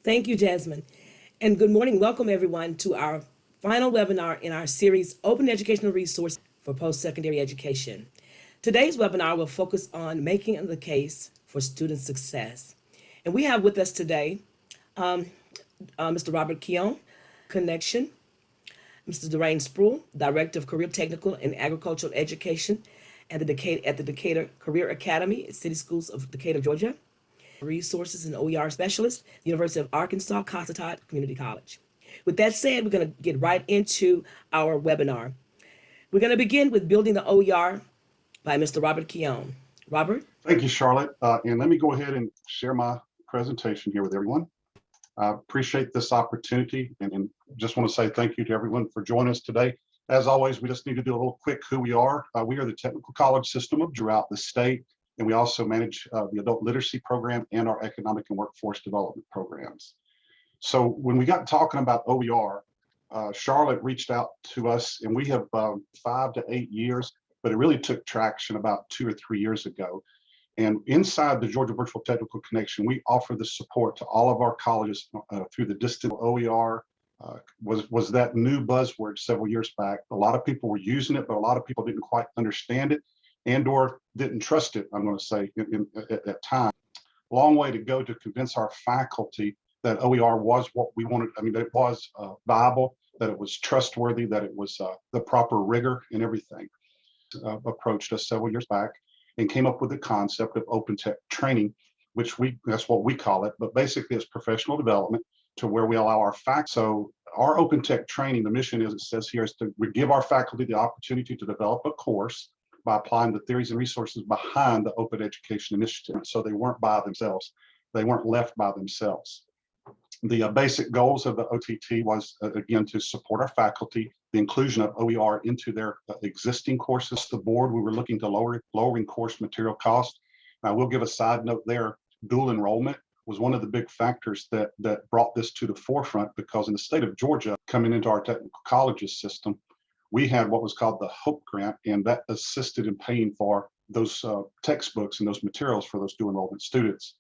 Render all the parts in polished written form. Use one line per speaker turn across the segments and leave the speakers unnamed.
Thank you, Jasmine. And good morning. Welcome, everyone, to our final webinar in our series, Open Educational Resource for Post-Secondary Education. Today's webinar will focus on making the case for student success. And we have with us today Mr. Robert Keown, Connection, Mr. Dwayne Sproul, Director of Career Technical and Agricultural Education at the Decatur Career Academy, City Schools of Decatur, Georgia. Resources and OER Specialist, University of Arkansas, Cossatot Community College. With that said, we're going to get right into our webinar. We're going to begin with Building the OER by Mr. Robert Keown. Robert?
Thank you, Charlotte. And let me go ahead and share my presentation here with everyone. I appreciate this opportunity and just want to say thank you to everyone for joining us today. As always, we just need to do a little quick who we are. We are the technical college system throughout the state, and we also manage the adult literacy program and our economic and workforce development programs. So when we got talking about OER, Charlotte reached out to us, and we have 5 to 8 years, but it really took traction about 2 or 3 years ago. And inside the Georgia Virtual Technical Connection, we offer the support to all of our colleges through the distant OER. Was that new buzzword several years back. A lot of people were using it, but a lot of people didn't quite understand it and or didn't trust it, I'm going to say, at that time. Long way to go to convince our faculty that OER was what we wanted. I mean, that it was viable, that it was trustworthy, that it was the proper rigor and everything. Approached us several years back and came up with the concept of open tech training, which that's what we call it, but basically it's professional development to where we allow our faculty. So our open tech training, the mission is, it says here, is to give our faculty the opportunity to develop a course by applying the theories and resources behind the Open Education Initiative. So they weren't by themselves. They weren't left by themselves. The basic goals of the OTT was, again, to support our faculty, the inclusion of OER into their existing courses. The board, we were looking to lowering course material costs. I will give a side note there. Dual enrollment was one of the big factors that brought this to the forefront, because in the state of Georgia, coming into our technical colleges system, we had what was called the HOPE grant, and that assisted in paying for those textbooks and those materials for those dual enrollment students.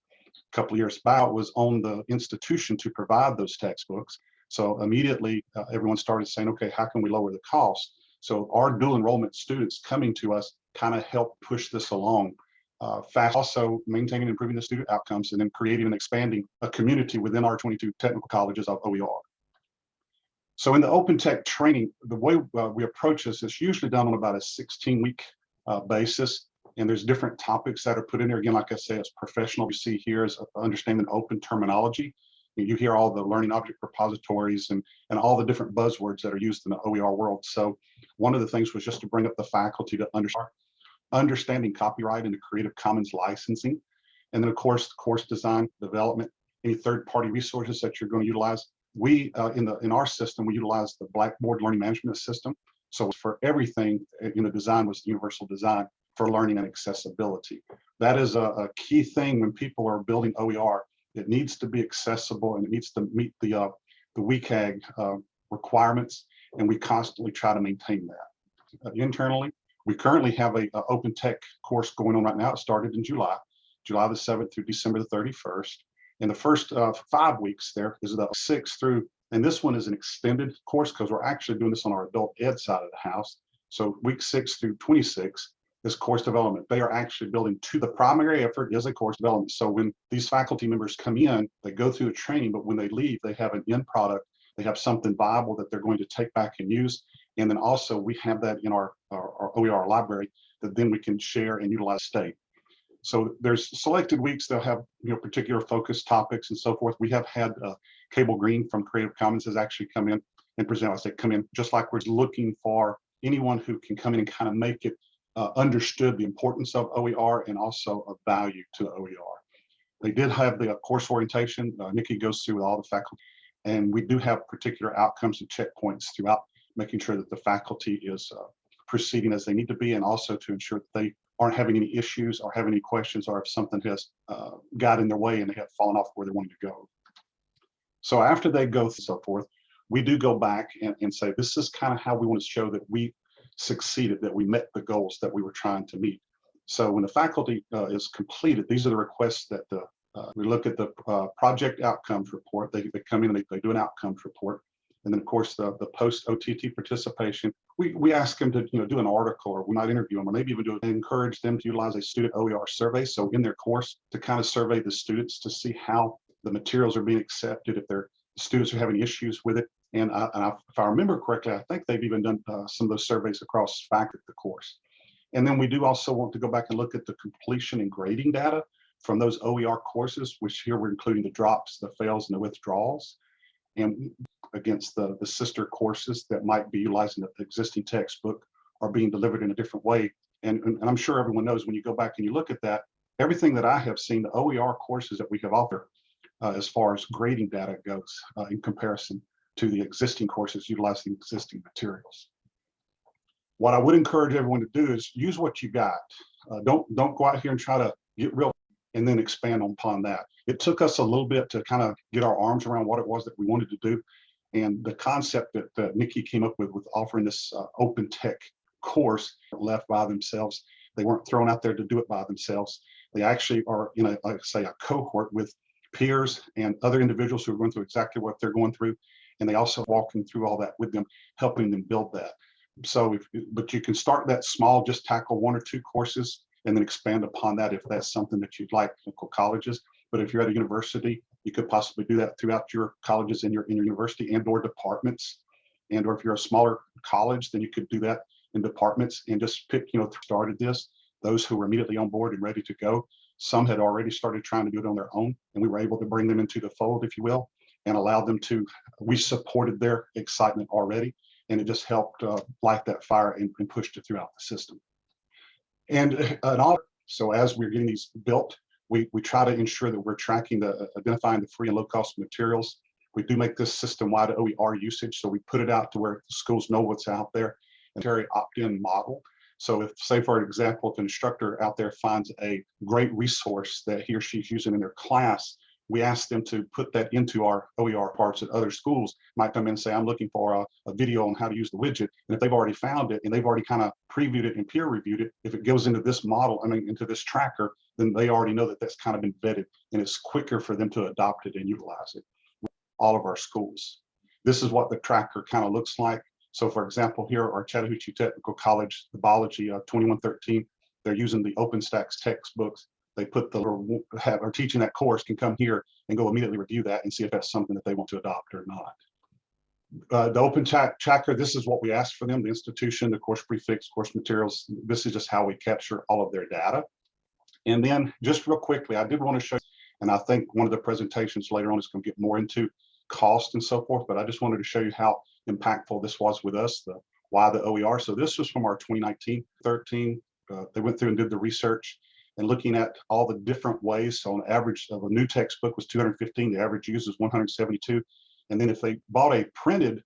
A couple of years back, it was on the institution to provide those textbooks. So immediately everyone started saying, okay, how can we lower the cost? So our dual enrollment students coming to us kind of helped push this along fast. Also maintaining and improving the student outcomes, and then creating and expanding a community within our 22 technical colleges of OER. So in the open tech training, the way we approach this is usually done on about a 16-week basis. And there's different topics that are put in there. Again, like I say, it's professional. You see here is understanding open terminology. And you hear all the learning object repositories and all the different buzzwords that are used in the OER world. So one of the things was just to bring up the faculty to understanding copyright and the Creative Commons licensing. And then, of course, course design, development, any third-party resources that you're going to utilize. We, in our system, we utilize the Blackboard Learning Management System. So for everything in the design was the universal design for learning and accessibility. That is a key thing when people are building OER. It needs to be accessible, and it needs to meet the WCAG requirements, and we constantly try to maintain that. Internally, we currently have a open tech course going on right now. It started in July the 7th through December the 31st. And the first 5 weeks there is the 6th through, and this one is an extended course because we're actually doing this on our adult ed side of the house. So week 6 through 26 is course development. They are actually building to the primary effort is a course development. So when these faculty members come in, they go through the training, but when they leave, they have an end product. They have something viable that they're going to take back and use. And then also we have that in our OER library that then we can share and utilize state. So there's selected weeks they'll have particular focus topics and so forth. We have had Cable Green from Creative Commons has actually come in and present. I say come in just like we're looking for anyone who can come in and kind of make it understood the importance of OER and also of value to the OER. They did have the course orientation. Nikki goes through with all the faculty, and we do have particular outcomes and checkpoints throughout, making sure that the faculty is proceeding as they need to be, and also to ensure that they aren't having any issues or have any questions, or if something has got in their way and they have fallen off where they wanted to go. So after they go through so forth, we do go back and say, this is kind of how we want to show that we succeeded, that we met the goals that we were trying to meet. So when the faculty is completed, these are the requests that the We look at the project outcomes report. They come in and they do an outcomes report. And then, of course, the post-OTT participation, we ask them to do an article, or we might interview them, or maybe even encourage them to utilize a student OER survey. So in their course, to kind of survey the students to see how the materials are being accepted, if students are having issues with it. And if I remember correctly, I think they've even done some of those surveys across faculty of the course. And then we do also want to go back and look at the completion and grading data from those OER courses, which here we're including the drops, the fails, and the withdrawals, and against the sister courses that might be utilizing the existing textbook or being delivered in a different way. And I'm sure everyone knows when you go back and you look at that, everything that I have seen, the OER courses that we have offered as far as grading data goes in comparison to the existing courses utilizing existing materials. What I would encourage everyone to do is use what you got. Don't go out here and try to get real and then expand upon that. It took us a little bit to kind of get our arms around what it was that we wanted to do. And the concept that Nikki came up with offering this open tech course left by themselves. They weren't thrown out there to do it by themselves. They actually are in like I say, a cohort with peers and other individuals who are going through exactly what they're going through. And they also walking through all that with them, helping them build that. So, but you can start that small, just tackle 1 or 2 courses and then expand upon that if that's something that you'd like, local colleges. But if you're at a university, you could possibly do that throughout your colleges in your university and or departments. And or if you're a smaller college, then you could do that in departments and just pick, started this, those who were immediately on board and ready to go. Some had already started trying to do it on their own, and we were able to bring them into the fold, if you will, and allow them to, we supported their excitement already, and it just helped light that fire and pushed it throughout the system. And so as we're getting these built, we try to ensure that we're tracking identifying the free and low cost materials. We do make this system-wide OER usage, so we put it out to where the schools know what's out there, and very opt-in model. So if, say for example, if an instructor out there finds a great resource that he or she's using in their class, we ask them to put that into our OER parts at other schools. Might come in and say, I'm looking for a video on how to use the widget. And if they've already found it and they've already kind of previewed it and peer reviewed it, if it goes into this model, into this tracker, then they already know that that's kind of been vetted and it's quicker for them to adopt it and utilize it. All of our schools. This is what the tracker kind of looks like. So for example, here our Chattahoochee Technical College, the biology 2113, they're using the OpenStax textbooks. They put are teaching that course can come here and go immediately review that and see if that's something that they want to adopt or not. The open tracker, this is what we ask for them, the institution, the course prefix, course materials. This is just how we capture all of their data. And then just real quickly, I did want to show, and I think one of the presentations later on is going to get more into cost and so forth, but I just wanted to show you how impactful this was with us, why the OER. So this was from our 2019-13. They went through and did the research and looking at all the different ways. So on average of a new textbook was 215, the average use is 172. And then if they bought a printed,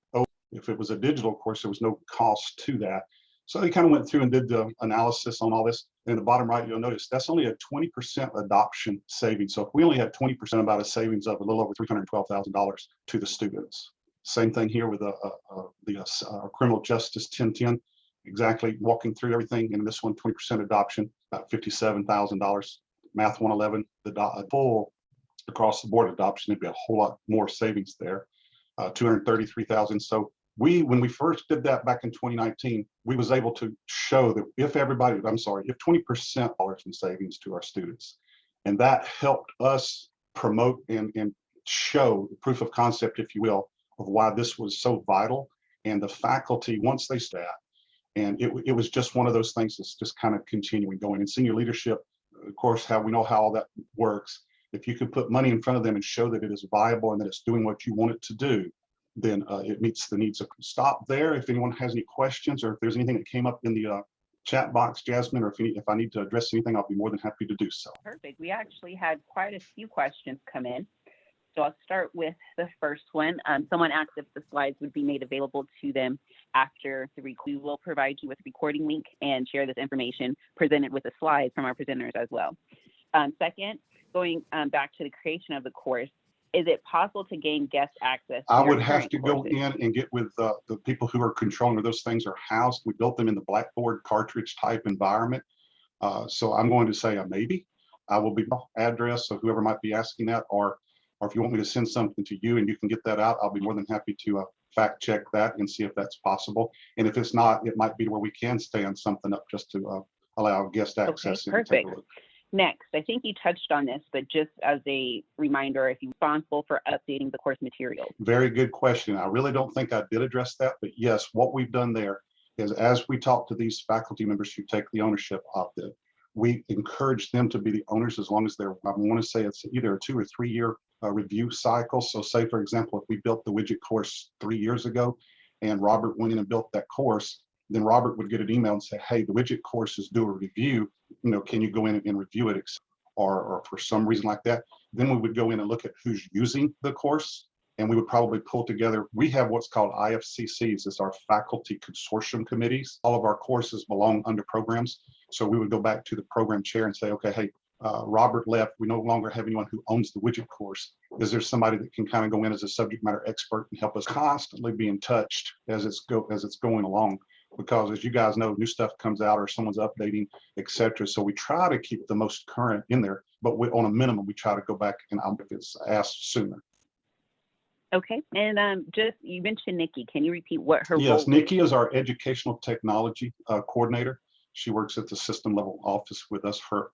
if it was a digital course, there was no cost to that. So they kind of went through and did the analysis on all this. And in the bottom right, you'll notice that's only a 20% adoption savings. So if we only had 20%, about a savings of a little over $312,000 to the students. Same thing here with the criminal justice 1010. Exactly walking through everything. In this one, 20% adoption, about $57,000. Math 111, the full across the board adoption, it'd be a whole lot more savings there. 233,000. So when we first did that back in 2019, we was able to show that if 20% in savings to our students, and that helped us promote and show the proof of concept, if you will, of why this was so vital. And the faculty, once they sat, and it was just one of those things that's just kind of continuing going. And senior leadership, of course, we know how all that works. If you can put money in front of them and show that it is viable and that it's doing what you want it to do, then it meets the needs. Stop there. If anyone has any questions or if there's anything that came up in the chat box, Jasmine, or if I need to address anything, I'll be more than happy to do so.
Perfect. We actually had quite a few questions come in. So I'll start with the first one. Someone asked if the slides would be made available to them after the recording. We will provide you with a recording link and share this information presented with the slides from our presenters as well. Second, going back to the creation of the course, is it possible to gain guest access?
I would have to go in and get with the people who are controlling where those things are housed. We built them in the Blackboard cartridge type environment. So I'm going to say a maybe. I will be address, so whoever might be asking that, or if you want me to send something to you and you can get that out, I'll be more than happy to fact check that and see if that's possible. And if it's not, it might be where we can stand something up just to allow guest access.
Okay, perfect. Next, I think you touched on this, but just as a reminder, if you're responsible for updating the course materials.
Very good question. I really don't think I did address that, but yes, what we've done there is as we talk to these faculty members who take the ownership of it, we encourage them to be the owners as long as they're, I want to say it's either a 2 or 3 year review cycle. So say, for example, if we built the widget course 3 years ago and Robert went in and built that course, then Robert would get an email and say, hey, the widget course is due a review. Can you go in and review it? Or for some reason like that, then we would go in and look at who's using the course. And we would probably pull together, we have what's called IFCCs, it's our faculty consortium committees. All of our courses belong under programs. So we would go back to the program chair and say, okay, hey, Robert left, we no longer have anyone who owns the widget course. Is there somebody that can kind of go in as a subject matter expert and help us constantly being touched as it's going along? Because as you guys know, new stuff comes out or someone's updating, etc. So we try to keep the most current in there, but on a minimum, we try to go back and if it's asked sooner.
Okay, and just you mentioned Nikki. Can you repeat what her role is?
Yes, Nikki is our educational technology coordinator. She works at the system level office with us. Her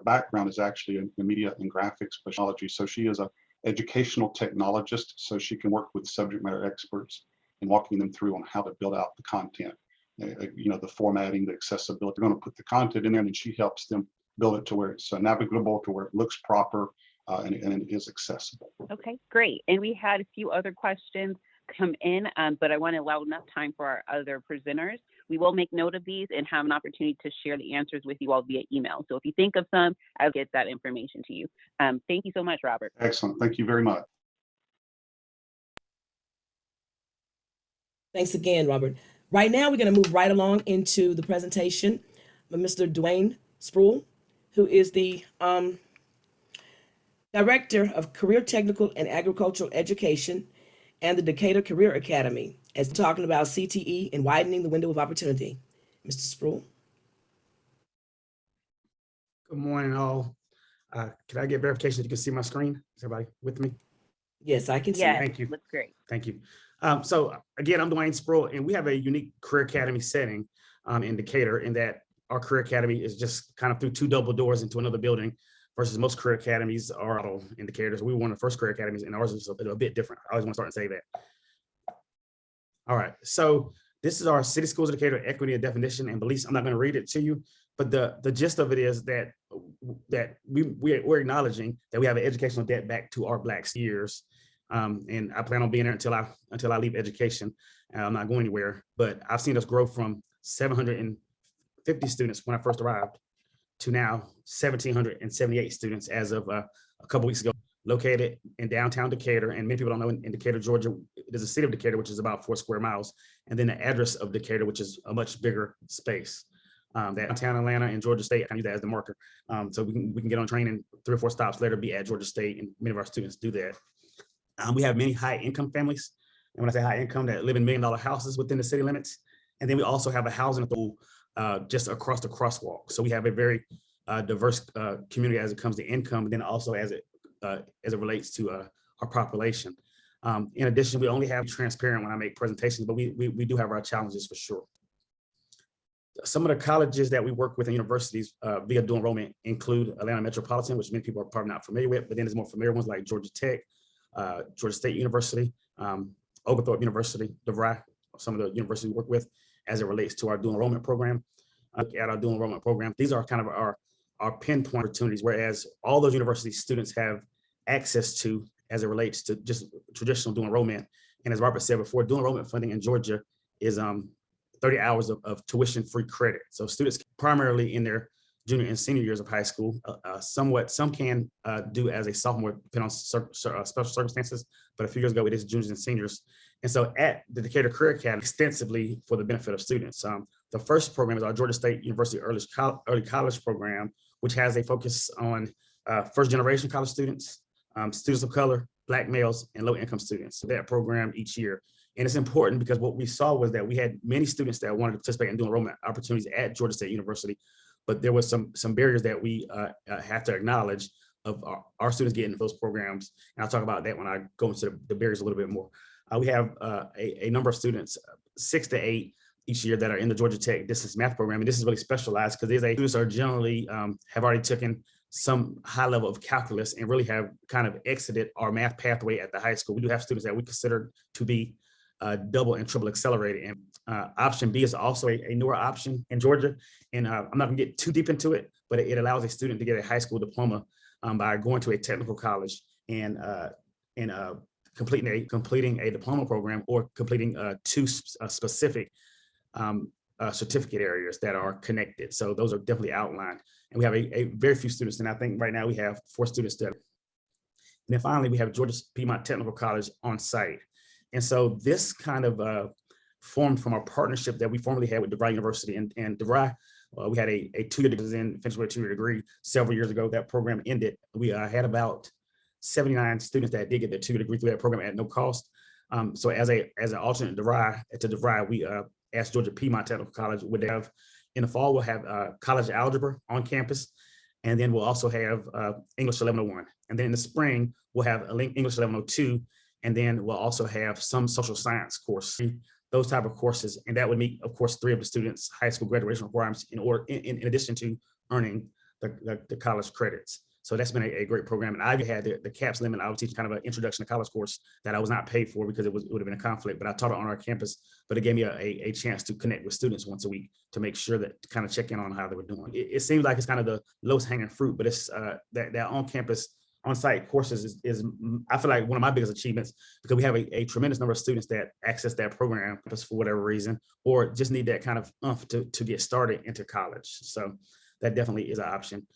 background is actually in media and graphics technology. So she is an educational technologist. So she can work with subject matter experts and walking them through on how to build out the content. The formatting, the accessibility. They're going to put the content in there, and then she helps them build it to where it's navigable, to where it looks proper, and it is accessible.
Okay, great. And we had a few other questions come in, but I want to allow enough time for our other presenters. We will make note of these and have an opportunity to share the answers with you all via email. So if you think of some, I'll get that information to you. Thank you so much, Robert.
Excellent. Thank you very much.
Thanks again, Robert. Right now, we're going to move right along into the presentation of Mr. Dwayne Sproul, who is the Director of Career Technical and Agricultural Education and the Decatur Career Academy, as talking about CTE and widening the window of opportunity. Mr. Sproul.
Good morning, all. Can I get verification that you can see my screen? Is everybody with me?
Yes, I can see.
Yes,
Thank you.
looks great.
Thank you. So again, I'm Dwayne Sproul, and we have a unique career academy setting in Decatur, in that our career academy is just kind of through 2 double doors into another building, versus most career academies are in Decatur. So we were one of the first career academies, and ours is a bit different. I always want to start and say that. All right, so this is our City Schools of Decatur equity and definition and beliefs. I'm not going to read it to you, but the gist of it is that we're acknowledging that we have an educational debt back to our Black years. And I plan on being there until I leave education. I'm not going anywhere, but I've seen us grow from 750 students when I first arrived to now 1,778 students as of a couple weeks ago, located in downtown Decatur. And many people don't know, in Decatur, Georgia, there's a city of Decatur, which is about 4 square miles, and then the address of Decatur, which is a much bigger space. Downtown Atlanta and Georgia State, I use that as the marker. So we can get on a train and 3 or 4 stops later be at Georgia State, and many of our students do that. We have many high income families. And when I say high income, that live in $1 million houses within the city limits. And then we also have a housing authority just across the crosswalk. So we have a very diverse community as it comes to income, and then also as it relates to our population. In addition, we only have transparent when I make presentations, but we do have our challenges for sure. Some of the colleges that we work with and universities via dual enrollment include Atlanta Metropolitan, which many people are probably not familiar with, but then there's more familiar ones like Georgia Tech, Georgia State University, Oglethorpe University, DeVry, some of the universities we work with as it relates to our dual enrollment program. Look at our dual enrollment program. These are kind of our pinpoint opportunities, whereas all those university students have access to as it relates to just traditional dual enrollment. And as Robert said before, dual enrollment funding in Georgia is 30 hours of tuition-free credit. So students primarily in their junior and senior years of high school, some can do as a sophomore, depending on special circumstances, but a few years ago it is juniors and seniors. And so at the Decatur Career Academy, extensively for the benefit of students. The first program is our Georgia State University Early College program, which has a focus on first generation college students, students of color, Black males, and low income students. That program each year. And it's important because what we saw was that we had many students that wanted to participate in dual enrollment opportunities at Georgia State University, but there was some barriers that we have to acknowledge of our students getting into those programs. And I'll talk about that when I go into the barriers a little bit more. We have a number of students, 6 to 8 each year, that are in the Georgia Tech distance math program. And this is really specialized because these students are generally have already taken some high level of calculus and really have kind of exited our math pathway at the high school. We do have students that we consider to be double and triple accelerated. And option B is also a newer option in Georgia. And I'm not gonna get too deep into it, but it allows a student to get a high school diploma by going to a technical college and completing a diploma program or completing 2 specific certificate areas that are connected. So those are definitely outlined. And we have a very few students. And I think right now we have 4 students that. And then finally, we have Georgia Piedmont Technical College on site. And so this kind of formed from our partnership that we formerly had with DeVry University. And DeVry, we had a 2-year degree, finished with a 2-year degree several years ago. That program ended. We had about 79 students that did get their 2-year degree through that program at no cost. So as an alternate to DeVry, we asked Georgia Piedmont Technical College would have, in the fall, we'll have college algebra on campus. And then we'll also have English 1101. And then in the spring, we'll have English 1102. And then we'll also have some social science course, those type of courses. And that would meet, of course, 3 of the students' high school graduation requirements in addition to earning the college credits. So that's been a great program. And I had the CAPS limit. I was teaching kind of an introduction to college course that I was not paid for because it would have been a conflict, but I taught it on our campus, but it gave me a chance to connect with students once a week to make sure that to kind of check in on how they were doing. It seems like it's kind of the lowest hanging fruit, but it's that on-campus on-site courses is I feel like one of my biggest achievements, because we have a tremendous number of students that access that program for whatever reason, or just need that kind of oomph to get started into college. So that definitely is an option.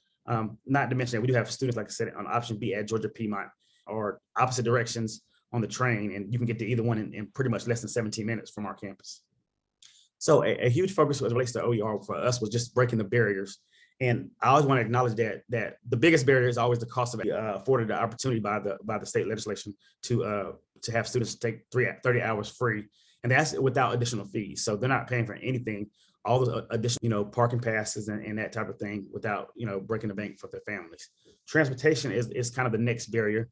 Not to mention that we do have students, like I said, on option B at Georgia Piedmont, or opposite directions on the train, and you can get to either one in pretty much less than 17 minutes from our campus. So a huge focus as it relates to OER for us was just breaking the barriers. And I always want to acknowledge that the biggest barrier is always the cost of afforded the opportunity by the state legislation to have students take 30 hours free, and that's without additional fees. So they're not paying for anything, all those additional, parking passes and that type of thing, without, breaking the bank for their families. Transportation is kind of the next barrier.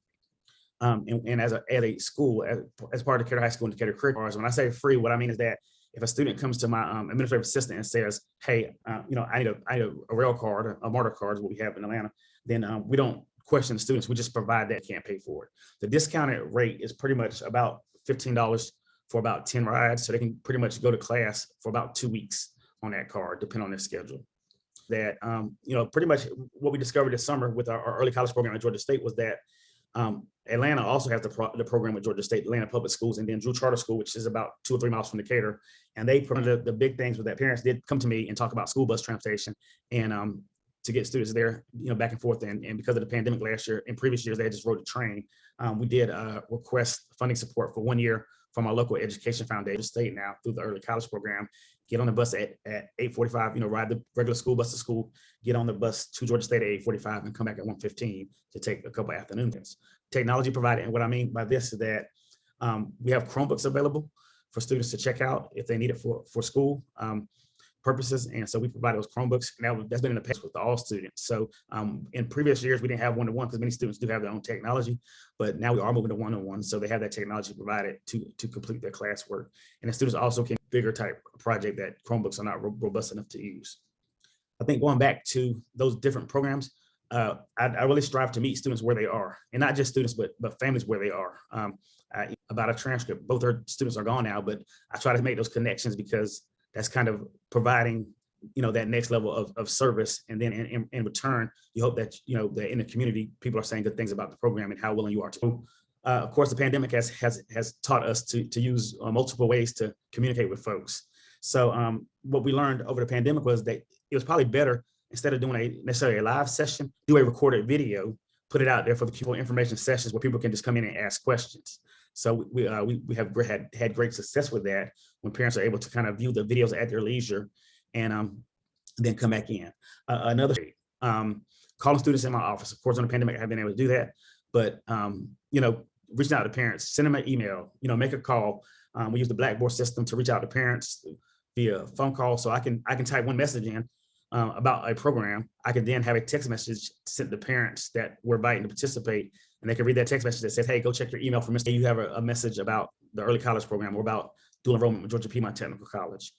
And as a school, as part of Decatur High School and Decatur curriculum, when I say free, what I mean is that if a student comes to my administrative assistant and says, hey, I need a rail card, a MARTA card is what we have in Atlanta, then we don't question the students. We just provide that, can't pay for it. The discounted rate is pretty much about $15 for about 10 rides. So they can pretty much go to class for about 2 weeks on that card, depending on their schedule. That, pretty much what we discovered this summer with our early college program at Georgia State was that Atlanta also has the program with Georgia State, Atlanta Public Schools, and then Drew Charter School, which is about 2 or 3 miles from Decatur. And they put the big things with that parents did come to me and talk about school bus transportation and to get students there, back and forth. And because of the pandemic last year, in previous years, they had just rode a train. We did request funding support for 1 year from our local education foundation state now through the early college program. Get on the bus at 8:45, ride the regular school bus to school, get on the bus to Georgia State at 8:45 and come back at 1:15 to take a couple afternoons. Technology provided. And what I mean by this is that we have Chromebooks available for students to check out if they need it for school purposes. And so we provide those Chromebooks, and that's been in the past with all students. So in previous years, we didn't have one-to-one because many students do have their own technology, but now we are moving to one-on-one. So they have that technology provided to complete their classwork. And the students also can bigger type project that Chromebooks are not robust enough to use. I think going back to those different programs, I really strive to meet students where they are, and not just students, but families where they are. About a transcript, both our students are gone now, but I try to make those connections because that's kind of providing, that next level of service. And then in return, you hope that, that in the community, people are saying good things about the program and how willing you are to. Of course, the pandemic has taught us to use multiple ways to communicate with folks. So what we learned over the pandemic was that it was probably better, instead of doing necessarily a live session, do a recorded video, put it out there for the people information sessions where people can just come in and ask questions. So we have had great success with that when parents are able to kind of view the videos at their leisure and then come back in. Another, calling students in my office. Of course, on the pandemic, I haven't been able to do that, but reaching out to parents, send them an email, make a call. We use the Blackboard system to reach out to parents via phone call. So I can type one message in about a program, I could then have a text message sent to parents that were invited to participate, and they can read that text message that says, hey, go check your email for Mr. You have a message about the early college program or about dual enrollment with Georgia Piedmont Technical College.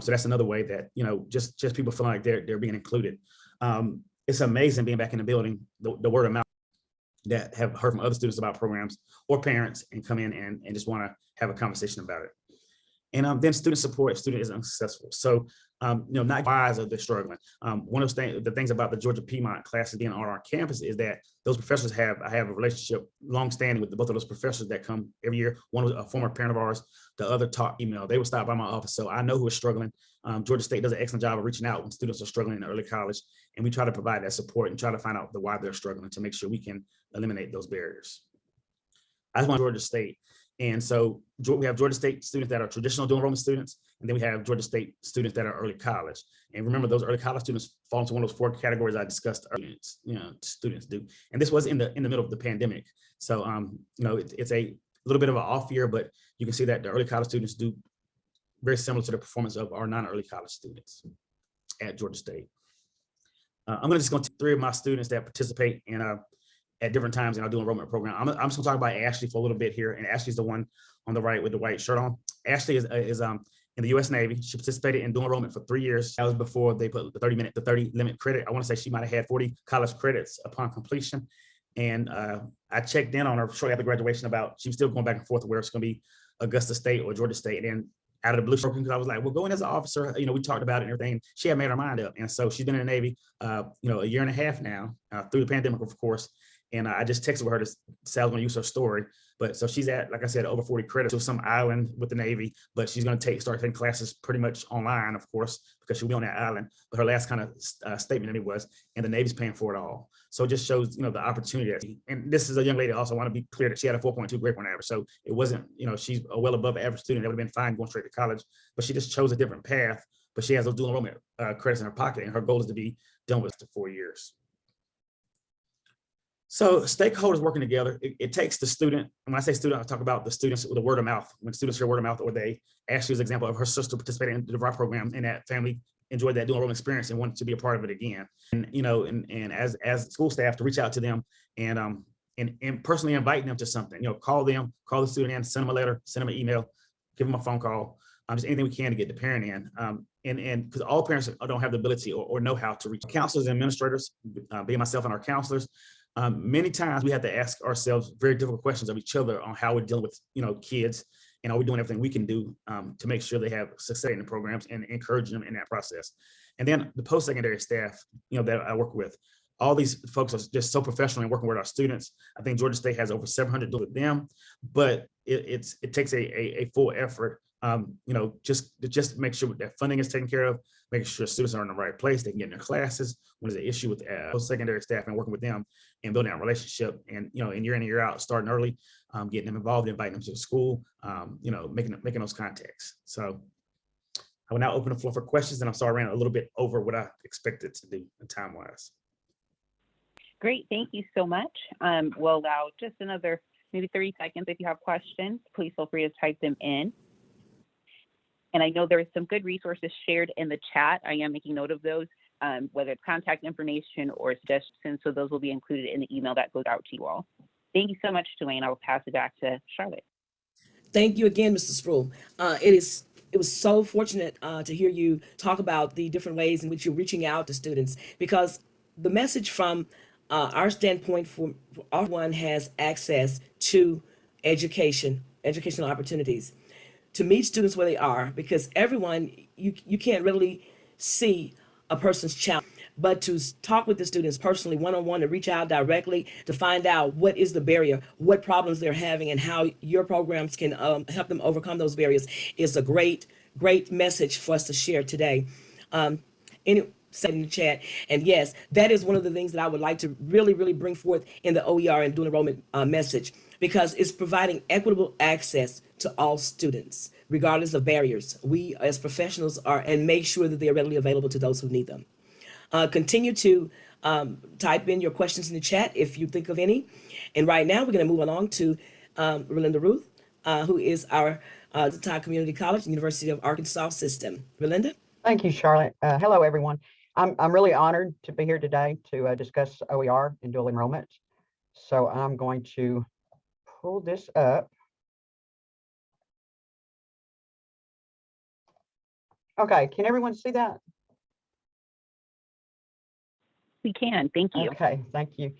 So that's another way that, just people feeling like they're being included. It's amazing being back in the building, the word of mouth that have heard from other students about programs or parents and come in and just want to have a conversation about it. And then student support if student is unsuccessful. So, not wise or they're struggling. One of the things about the Georgia Piedmont classes being on our campus is that those professors I have a relationship long-standing with both of those professors that come every year. One was a former parent of ours, the other taught email. They would stop by my office. So I know who is struggling. Georgia State does an excellent job of reaching out when students are struggling in early college. And we try to provide that support and try to find out why they're struggling to make sure we can eliminate those barriers. I just want Georgia State. And so we have Georgia State students that are traditional dual enrollment students, and then we have Georgia State students that are early college. And remember, those early college students fall into one of those 4 categories I discussed earlier. Students do. And this was in the middle of the pandemic. So, it's a little bit of an off year, but you can see that the early college students do very similar to the performance of our non-early college students at Georgia State. I'm just going to 3 of my students that participate in at different times in our dual enrollment program. I'm just gonna talk about Ashley for a little bit here. And Ashley's the one on the right with the white shirt on. Ashley is in the U.S. Navy. She participated in dual enrollment for 3 years. That was before they put the 30 limit credit. I want to say she might have had 40 college credits upon completion. And I checked in on her shortly after graduation about she was still going back and forth where it's going to be Augusta State or Georgia State. And then out of the blue, because I was like, well, go in as an officer. We talked about it and everything. She had made her mind up. And so she's been in the Navy, a year and a half now, through the pandemic, of course. And I just texted with her to say I was going to use her story. But so she's at, like I said, over 40 credits to some island with the Navy, but she's going to start taking classes pretty much online, of course, because she'll be on that island. But her last kind of statement to me was, and the Navy's paying for it all. So it just shows, the opportunity. And this is a young lady. Also, I want to be clear that she had a 4.2 grade point average. So it wasn't, she's a well above average student. That would have been fine going straight to college, but she just chose a different path. But she has those dual enrollment credits in her pocket, and her goal is to be done with the 4 years. So stakeholders working together, it takes the student, and when I say student, I talk about the students with the word of mouth. When students hear word of mouth, or they, Ashley's example of her sister participating in the DeVry program, and that family enjoyed that dual enrollment experience and wanted to be a part of it again. And, and as school staff to reach out to them and personally invite them to something, call the student in, send them a letter, send them an email, give them a phone call, just anything we can to get the parent in. And because all parents don't have the ability or know how to reach counselors and administrators, being myself and our counselors. Many times we have to ask ourselves very difficult questions of each other on how we're dealing with, kids, and are we doing everything we can do to make sure they have success in the programs and encourage them in that process. And then the post-secondary staff, that I work with, all these folks are just so professional in working with our students. I think Georgia State has over 700 with them, but it takes a full effort. Just to make sure that funding is taken care of, making sure students are in the right place, they can get in their classes. When there's an issue with post-secondary staff and working with them and building that relationship, and and year in and year out, starting early, getting them involved, inviting them to the school, making those contacts. So I will now open the floor for questions, and I'm sorry I ran a little bit over what I expected to do time-wise.
Great, thank you so much. We'll allow just another maybe 30 seconds. If you have questions, please feel free to type them in. And I know there is some good resources shared in the chat. I am making note of those, whether it's contact information or suggestions. So those will be included in the email that goes out to you all. Thank you so much, Duane. I will pass it back to Charlotte.
Thank you again, Mr. Sprull. It was so fortunate to hear you talk about the different ways in which you're reaching out to students, because the message from our standpoint for everyone has access to educational opportunities, to meet students where they are, because everyone, you can't really see a person's challenge, but to talk with the students personally, one-on-one, to reach out directly, to find out what is the barrier, what problems they're having, and how your programs can help them overcome those barriers is a great message for us to share today. Said in the chat, and yes, that is one of the things that I would like to really bring forth in the OER and dual enrollment message, because it's providing equitable access to all students, regardless of barriers. We as professionals and make sure that they are readily available to those who need them. Continue to type in your questions in the chat if you think of any. And right now we're going to move along to Relinda Ruth, who is our Cossatot Community College, University of Arkansas system. Relinda?
Thank you, Charlotte. Hello, everyone. I'm really honored to be here today to discuss OER and dual enrollment. So I'm going to pull this up. Okay, can everyone see that?
We can, thank you.
Okay, thank you.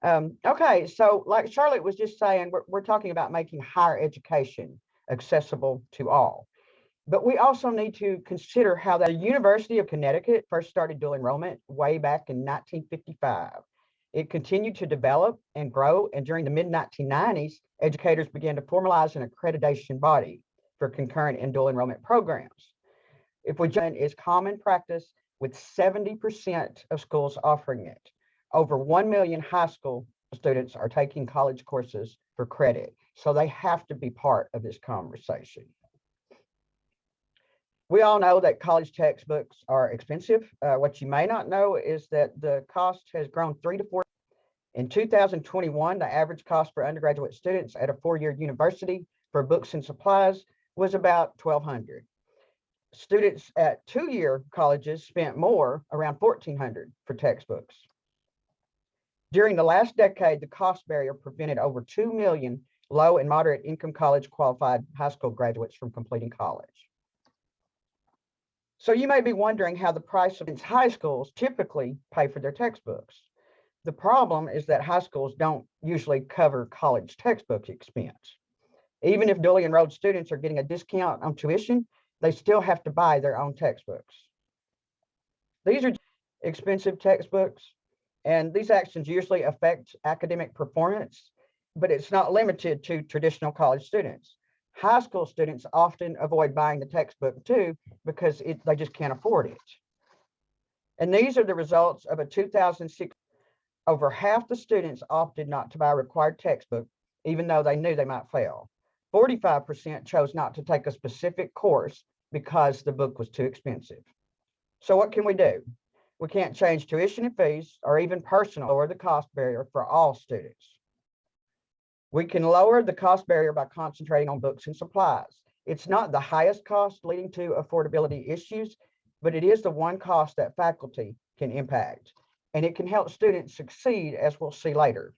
Okay, so like Charlotte was just saying, we're talking about making higher education accessible to all. But we also need to consider how the University of Connecticut first started dual enrollment way back in 1955. It continued to develop and grow, and during the mid-1990s, educators began to formalize an accreditation body for concurrent and dual enrollment programs. If we join, is common practice with 70% of schools offering it. Over 1 million high school students are taking college courses for credit, so they have to be part of this conversation. We all know that college textbooks are expensive. What you may not know is that the cost has grown 3 to 4. In 2021, the average cost for undergraduate students at a four-year university for books and supplies was about $1,200. Students at two-year colleges spent more, around $1,400 for textbooks. During the last decade, the cost barrier prevented over 2 million low and moderate income college qualified high school graduates from completing college. So you may be wondering how the price of high schools typically pay for their textbooks. The problem is that high schools don't usually cover college textbook expense. Even if duly enrolled students are getting a discount on tuition, they still have to buy their own textbooks. These are expensive textbooks, and these actions usually affect academic performance, but it's not limited to traditional college students. High school students often avoid buying the textbook too because they just can't afford it. And these are the results of a 2006. Over half the students opted not to buy a required textbook, even though they knew they might fail. 45% chose not to take a specific course because the book was too expensive. So what can we do? We can't change tuition and fees or even personal or the cost barrier for all students. We can lower the cost barrier by concentrating on books and supplies. It's not the highest cost leading to affordability issues, but it is the one cost that faculty can impact, and it can help students succeed, as we'll see later.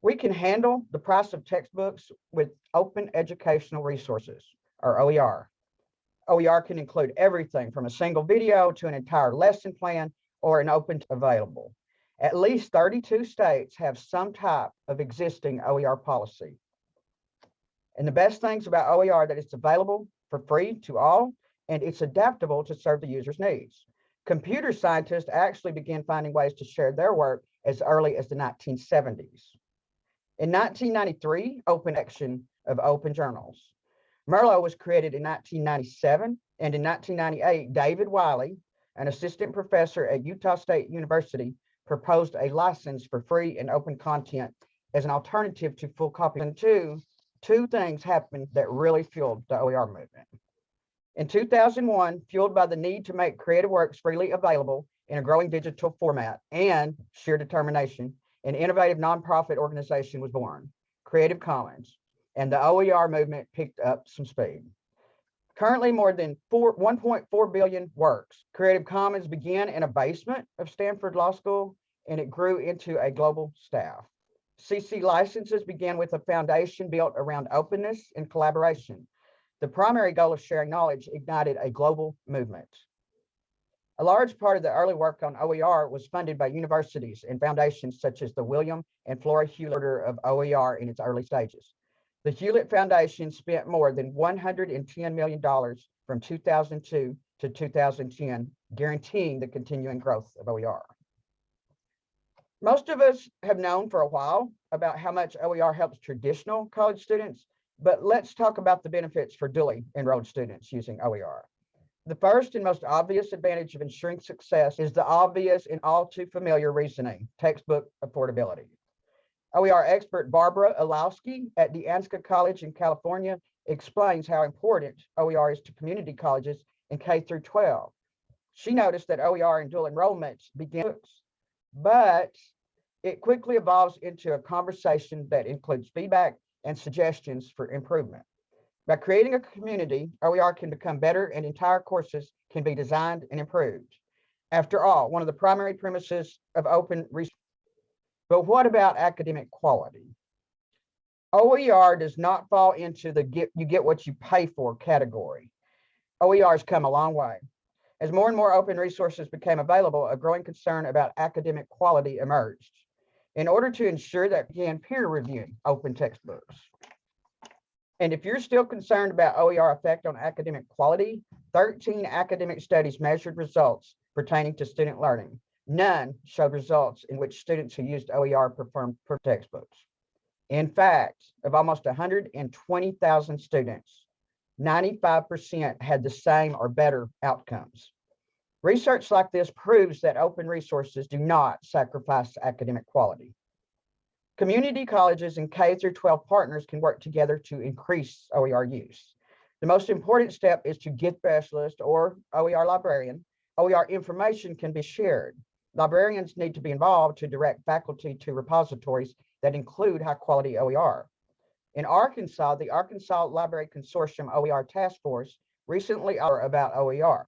We can handle the price of textbooks with open educational resources, or OER. OER can include everything from a single video to an entire lesson plan or an open available. At least 32 states have some type of existing OER policy. And the best things about OER that it's available for free to all, and it's adaptable to serve the user's needs. Computer scientists actually began finding ways to share their work as early as the 1970s. In 1993, Open Action of Open Journals. Merlot was created in 1997, and in 1998, David Wiley, an assistant professor at Utah State University, proposed a license for free and open content as an alternative to full copy. And two things happened that really fueled the OER movement. In 2001, fueled by the need to make creative works freely available in a growing digital format and sheer determination, an innovative nonprofit organization was born, Creative Commons, and the OER movement picked up some speed. Currently, more than 1.4 billion works. Creative Commons began in a basement of Stanford Law School, and it grew into a global staff. CC licenses began with a foundation built around openness and collaboration. The primary goal of sharing knowledge ignited a global movement. A large part of the early work on OER was funded by universities and foundations such as the William and Flora Hewlett Order of OER in its early stages. The Hewlett Foundation spent more than $110 million from 2002 to 2010, guaranteeing the continuing growth of OER. Most of us have known for a while about how much OER helps traditional college students, but let's talk about the benefits for duly enrolled students using OER. The first and most obvious advantage of ensuring success is the obvious and all too familiar reasoning, textbook affordability. OER expert Barbara Olowski at the Ansca College in California explains how important OER is to community colleges in K through 12. She noticed that OER and dual enrollment began, but it quickly evolves into a conversation that includes feedback and suggestions for improvement. By creating a community, OER can become better and entire courses can be designed and improved. After all, one of the primary premises of open research. But what about academic quality? OER does not fall into the you get what you pay for category. OER has come a long way. As more and more open resources became available, a growing concern about academic quality emerged. In order to ensure that we began peer reviewing open textbooks. And if you're still concerned about OER effect on academic quality, 13 academic studies measured results pertaining to student learning. None showed results in which students who used OER performed per textbooks. In fact, of almost 120,000 students, 95% had the same or better outcomes. Research like this proves that open resources do not sacrifice academic quality. Community colleges and K through 12 partners can work together to increase OER use. The most important step is to get specialist or OER librarian. OER information can be shared. Librarians need to be involved to direct faculty to repositories that include high quality OER. In Arkansas, the Arkansas Library Consortium OER Task Force recently about OER.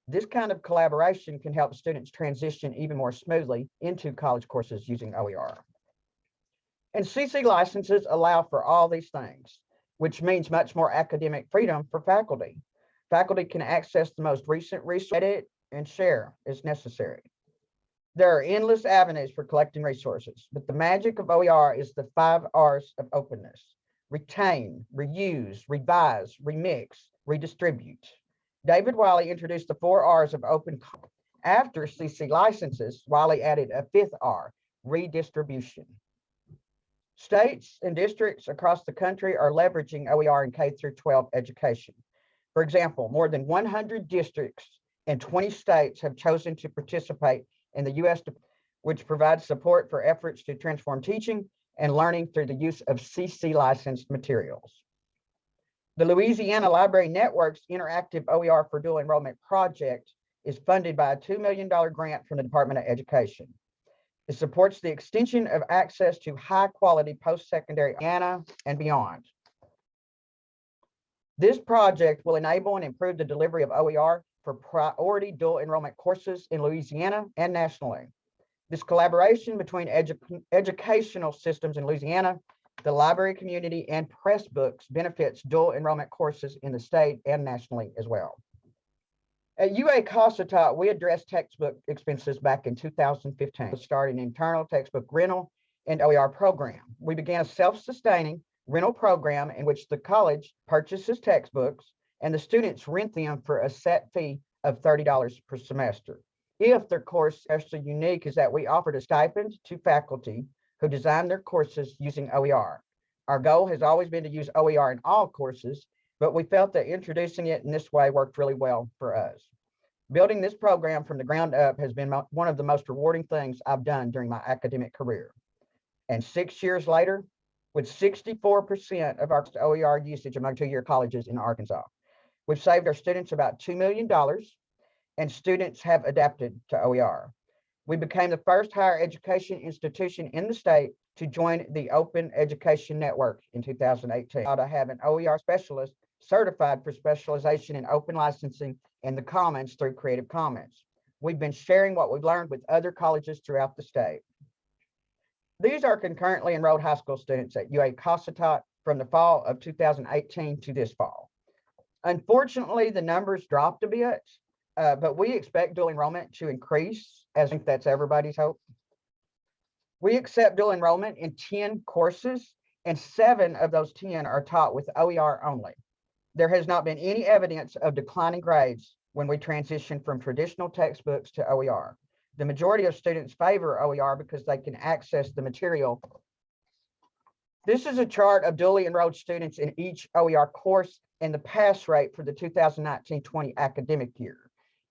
This kind of collaboration can help students transition even more smoothly into college courses using OER. And CC licenses allow for all these things, which means much more academic freedom for faculty. Faculty can access the most recent research, edit, and share as necessary. There are endless avenues for collecting resources, but the magic of OER is the 5 R's of openness: retain, reuse, revise, remix, redistribute. David Wiley introduced the 4 R's of open. After CC licenses, Wiley added a 5th R, redistribution. States and districts across the country are leveraging OER in K through 12 education. For example, more than 100 districts and 20 states have chosen to participate in the U.S., which provides support for efforts to transform teaching and learning through the use of CC licensed materials. The Louisiana Library Network's Interactive OER for Dual Enrollment project is funded by a $2 million grant from the Department of Education. It supports the extension of access to high quality post-secondary Louisiana and beyond. This project will enable and improve the delivery of OER for priority dual enrollment courses in Louisiana and nationally. This collaboration between educational systems in Louisiana, the library community, and Pressbooks benefits dual enrollment courses in the state and nationally as well. At UA Cossatot, we addressed textbook expenses back in 2015. We started an internal textbook rental and OER program. We began a self-sustaining rental program in which the college purchases textbooks and the students rent them for a set fee of $30 per semester. If their course is so unique is that we offered a stipend to faculty who design their courses using OER. Our goal has always been to use OER in all courses, but we felt that introducing it in this way worked really well for us. Building this program from the ground up has been one of the most rewarding things I've done during my academic career. And 6 years later, with 64% of our OER usage among two-year colleges in Arkansas, we've saved our students about $2 million, and students have adapted to OER. We became the first higher education institution in the state to join the Open Education Network in 2018. To have an OER specialist certified for specialization in open licensing and the Commons through Creative Commons. We've been sharing what we've learned with other colleges throughout the state. These are concurrently enrolled high school students at UA Cossatot from the fall of 2018 to this fall. Unfortunately, the numbers dropped a bit, but we expect dual enrollment to increase, as I think that's everybody's hope. We accept dual enrollment in 10 courses, and 7 of those 10 are taught with OER only. There has not been any evidence of declining grades when we transition from traditional textbooks to OER. The majority of students favor OER because they can access the material. This is a chart of duly enrolled students in each OER course and the pass rate for the 2019-20 academic year.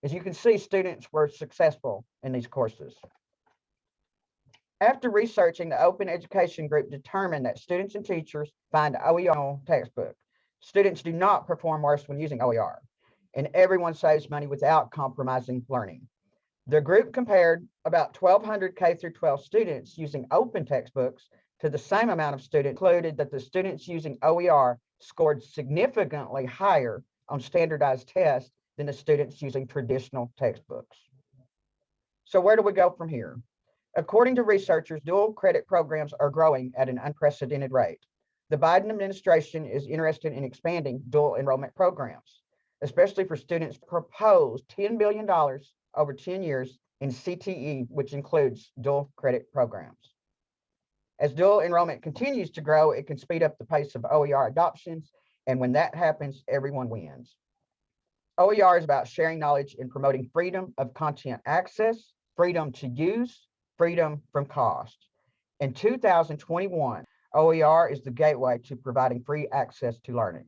As you can see, students were successful in these courses. After researching, the Open Education Group determined that students and teachers find OER textbook. Students do not perform worse when using OER, and everyone saves money without compromising learning. The group compared about 1,200 K through 12 students using open textbooks to the same amount of students, concluded that the students using OER scored significantly higher on standardized tests than the students using traditional textbooks. So where do we go from here? According to researchers, dual credit programs are growing at an unprecedented rate. The Biden administration is interested in expanding dual enrollment programs, especially for students. Proposed $10 billion over 10 years in CTE, which includes dual credit programs. As dual enrollment continues to grow, it can speed up the pace of OER adoptions. And when that happens, everyone wins. OER is about sharing knowledge and promoting freedom of content access, freedom to use, freedom from cost. In 2021, OER is the gateway to providing free access to learning.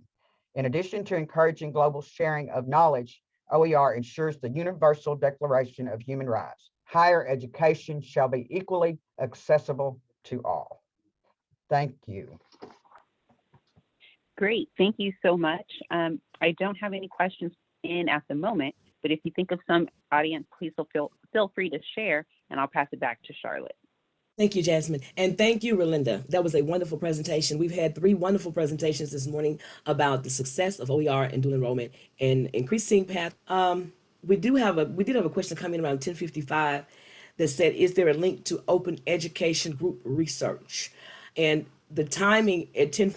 In addition to encouraging global sharing of knowledge, OER ensures the Universal Declaration of Human Rights. Higher education shall be equally accessible to all. Thank you.
Great, thank you so much. I don't have any questions in at the moment, but if you think of some, audience, please feel free to share, and I'll pass it back to Charlotte.
Thank you, Jasmine. And thank you, Relinda. That was a wonderful presentation. We've had 3 wonderful presentations this morning about the success of OER and dual enrollment and increasing path. We did have a question coming around 10:55 that said, is there a link to open education group research? And the timing at 10,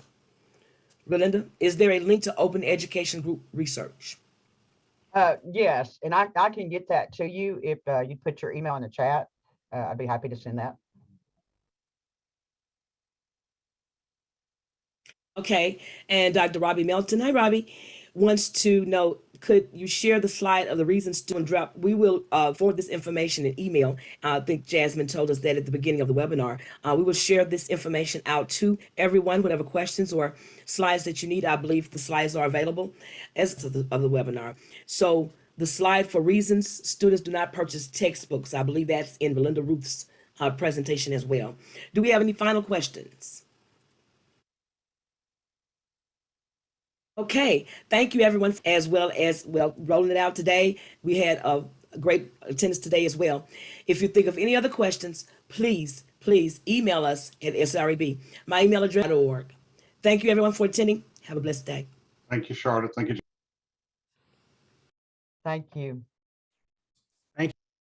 Relinda, is there a link to open education group research?
Yes, and I can get that to you if you put your email in the chat. I'd be happy to send that.
Okay, and Dr. Robbie Melton, hi Robbie, wants to know, could you share the slide of the reasons to drop? We will forward this information in email. I think Jasmine told us that at the beginning of the webinar. We will share this information out to everyone, whatever questions or slides that you need. I believe the slides are available as of the webinar. So the slide for reasons students do not purchase textbooks, I believe that's in Relinda Ruth's presentation as well. Do we have any final questions? Okay, thank you everyone, as well rolling it out today. We had a great attendance today as well. If you think of any other questions, please email us at sreb. My email address is .org. Thank you everyone for attending. Have a blessed day.
Thank you, Charlotte. Thank you.
Thank you.